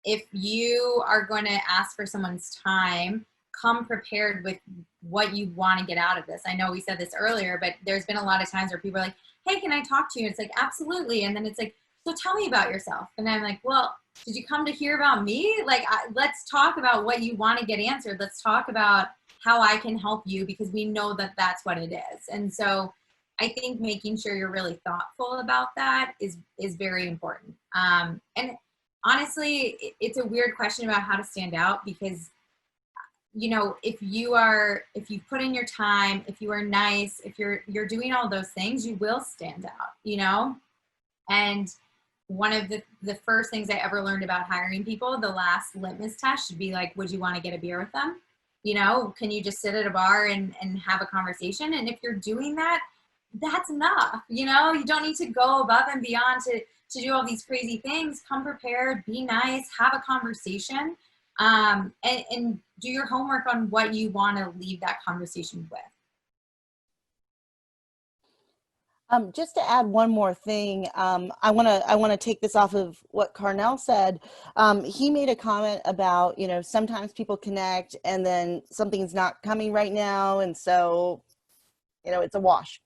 If you are going to ask for someone's time, come prepared with what you want to get out of this. I know we said this earlier, but there's been a lot of times where people are like, hey, can I talk to you? And it's like, absolutely. And then it's like, so tell me about yourself. And I'm like, well, did you come to hear about me? Like, let's talk about what you want to get answered. Let's talk about how I can help you, because we know that that's what it is. And so I think making sure you're really thoughtful about that is very important. And honestly, it's a weird question about how to stand out, because, you know, if you put in your time, if you are nice, if you're doing all those things, you will stand out, you know? And one of the first things I ever learned about hiring people, the last litmus test should be like, would you want to get a beer with them? You know, can you just sit at a bar and have a conversation? And if you're doing that, that's enough. You know, you don't need to go above and beyond to do all these crazy things. Come prepared, be nice, have a conversation, and do your homework on what you want to leave that conversation with. Just to add one more thing, I want to take this off of what Carnell said. He made a comment about, you know, sometimes people connect and then something's not coming right now, and so, you know, it's a wash.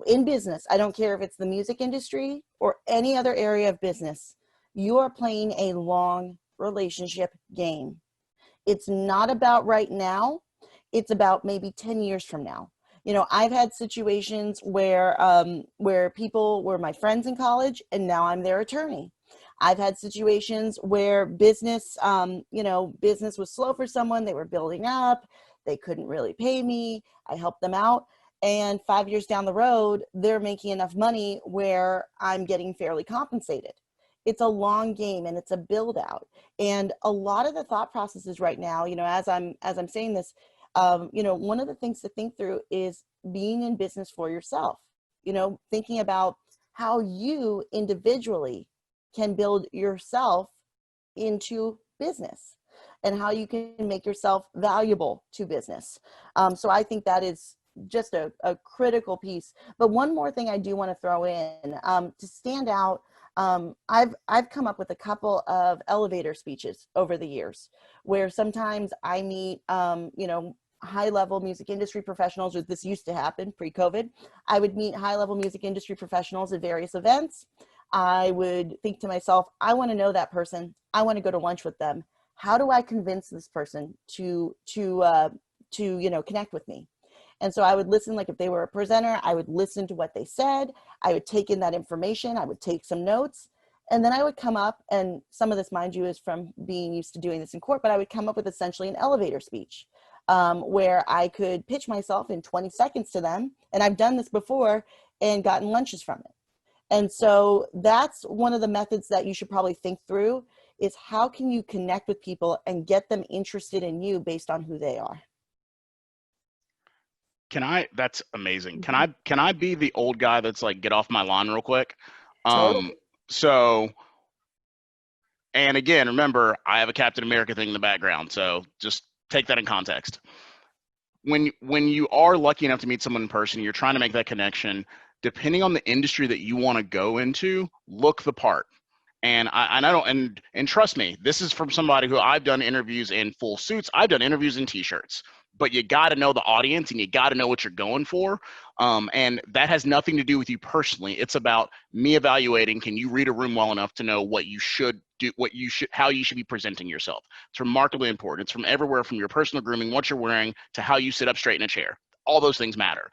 In business, I don't care if it's the music industry or any other area of business, you are playing a long relationship game. It's not about right now. It's about maybe 10 years from now. You know, I've had situations where people were my friends in college and now I'm their attorney. I've had situations where business was slow for someone. They were building up. They couldn't really pay me. I helped them out. And 5 years down the road, they're making enough money where I'm getting fairly compensated. It's a long game and it's a build out. And a lot of the thought processes right now, you know, as I'm saying this, you know, one of the things to think through is being in business for yourself, you know, thinking about how you individually can build yourself into business and how you can make yourself valuable to business. So I think that is just a critical piece. But one more thing I do want to throw in, to stand out, I've come up with a couple of elevator speeches over the years where sometimes I meet, you know, high-level music industry professionals, or this used to happen pre-COVID. I would meet high-level music industry professionals at various events. I would think to myself, I want to know that person. I want to go to lunch with them. How do I convince this person to you know, connect with me? And so I would listen, like if they were a presenter, I would listen to what they said. I would take in that information. I would take some notes. And then I would come up, and some of this, mind you, is from being used to doing this in court, but I would come up with essentially an elevator speech where I could pitch myself in 20 seconds to them. And I've done this before and gotten lunches from it. And so that's one of the methods that you should probably think through, is how can you connect with people and get them interested in you based on who they are? That's amazing. Can I be the old guy that's like, get off my lawn real quick? Totally. So, and again, remember, I have a Captain America thing in the background, so just take that in context. When you are lucky enough to meet someone in person, you're trying to make that connection, depending on the industry that you want to go into, look the part. And I don't, and trust me, this is from somebody who, I've done interviews in full suits. I've done interviews in t-shirts, but you got to know the audience and you got to know what you're going for. And that has nothing to do with you personally. It's about me evaluating, can you read a room well enough to know what you should do, how you should be presenting yourself. It's remarkably important. It's from everywhere, from your personal grooming, what you're wearing, to how you sit up straight in a chair. All those things matter.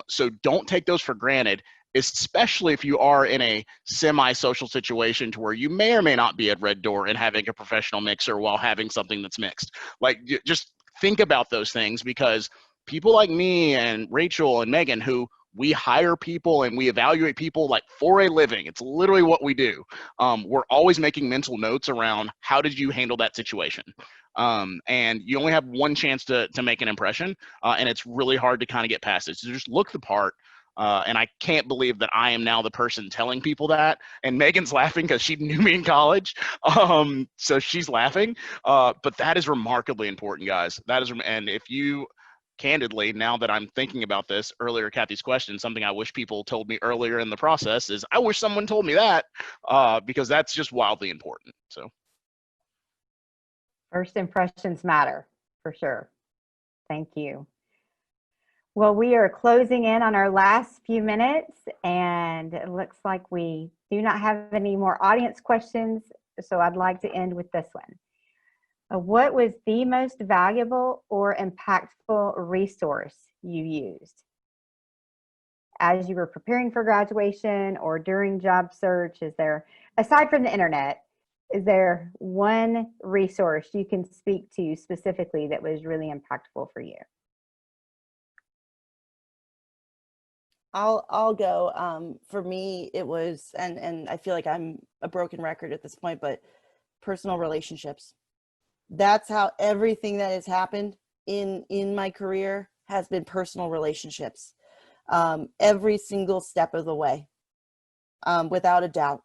So don't take those for granted, especially if you are in a semi-social situation to where you may or may not be at Red Door and having a professional mixer while having something that's mixed. Like, just think about those things, because people like me and Rachel and Megan, who we hire people and we evaluate people like for a living, it's literally what we do. We're always making mental notes around, how did you handle that situation? And you only have one chance to make an impression, and it's really hard to kind of get past it. So just look the part. And I can't believe that I am now the person telling people that. And Megan's laughing because she knew me in college. So she's laughing. But that is remarkably important, guys. And if you, candidly, now that I'm thinking about this, earlier Kathy's question, something I wish people told me earlier in the process is, I wish someone told me that, because that's just wildly important. So First impressions matter, for sure. Thank you. Well, we are closing in on our last few minutes, and it looks like we do not have any more audience questions, so I'd like to end with this one. What was the most valuable or impactful resource you used as you were preparing for graduation or during job search? Is there, aside from the internet, is there one resource you can speak to specifically that was really impactful for you? I'll go. For me, it was, and I feel like I'm a broken record at this point, but personal relationships. That's how everything that has happened in my career has been personal relationships. Every single step of the way, without a doubt.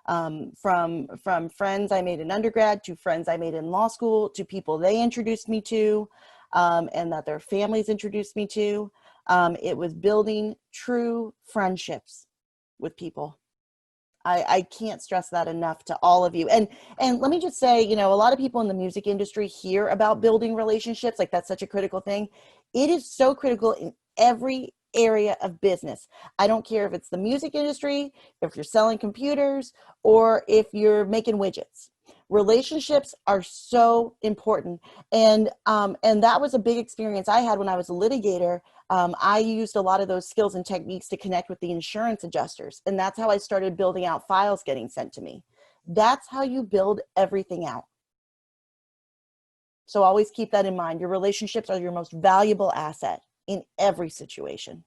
From friends I made in undergrad, to friends I made in law school, to people they introduced me to, and that their families introduced me to. It was building true friendships with people. I can't stress that enough to all of you. And let me just say, a lot of people in the music industry hear about building relationships, like that's such a critical thing. It is so critical in every area of business. I don't care if it's the music industry, if you're selling computers, or if you're making widgets. Relationships are so important. And that was a big experience I had when I was a litigator. I used a lot of those skills and techniques to connect with the insurance adjusters. And that's how I started building out files getting sent to me. That's how you build everything out. So always keep that in mind. Your relationships are your most valuable asset in every situation.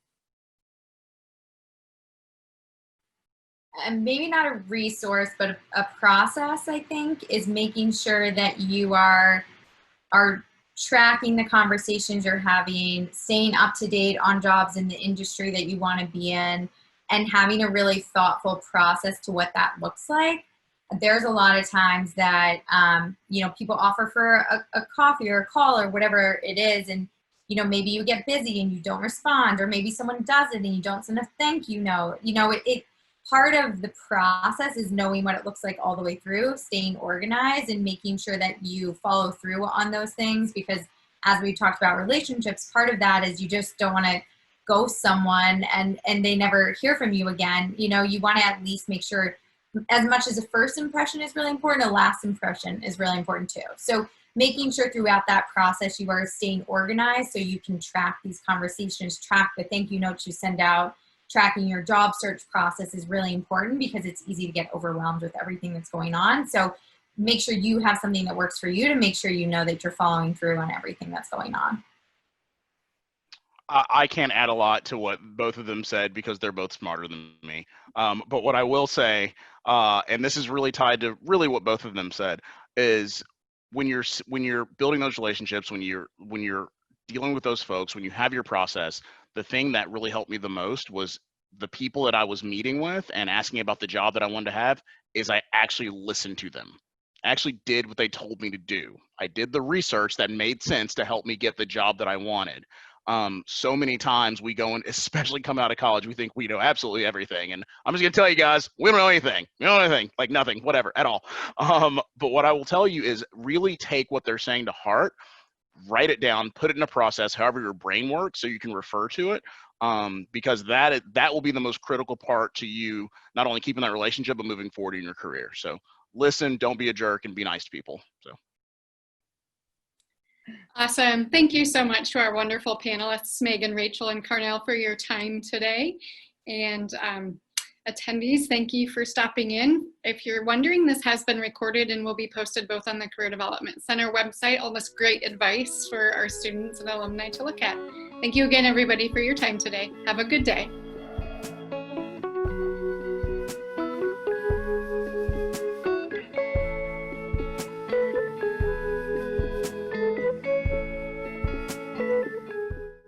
And maybe not a resource, but a process, I think, is making sure that you are tracking the conversations you're having, staying up to date on jobs in the industry that you want to be in, and having a really thoughtful process to what that looks like. There's a lot of times that, people offer for a coffee or a call or whatever it is. And, maybe you get busy and you don't respond, or maybe someone does it and you don't send a thank you note. Part of the process is knowing what it looks like all the way through, staying organized and making sure that you follow through on those things. Because as we talked about relationships, part of that is you just don't want to ghost someone and they never hear from you again. You want to at least make sure, as much as a first impression is really important, a last impression is really important too. So making sure throughout that process you are staying organized so you can track these conversations, track the thank you notes you send out. Tracking your job search process is really important because it's easy to get overwhelmed with everything that's going on. So make sure you have something that works for you to make sure you know that you're following through on everything that's going on. I can't add a lot to what both of them said because they're both smarter than me. But what I will say, and this is really tied to really what both of them said, is when you're building those relationships, when you're dealing with those folks, when you have your process, the thing that really helped me the most was the people that I was meeting with and asking about the job that I wanted to have, is I actually listened to them. I actually did what they told me to do. I did the research that made sense to help me get the job that I wanted. So many times we go and, especially coming out of college, we think we know absolutely everything. And I'm just gonna tell you guys, we don't know anything. We don't know anything, like nothing, whatever, at all. But what I will tell you is really take what they're saying to heart, write it down, put it in a process, however your brain works, so you can refer to it. Because that will be the most critical part to you, not only keeping that relationship, but moving forward in your career. So listen, don't be a jerk, and be nice to people. So. Awesome. Thank you so much to our wonderful panelists, Megan, Rachel, and Carnell, for your time today. And attendees, thank you for stopping in. If you're wondering, this has been recorded and will be posted both on the Career Development Center website, all this great advice for our students and alumni to look at. Thank you again, everybody, for your time today. Have a good day.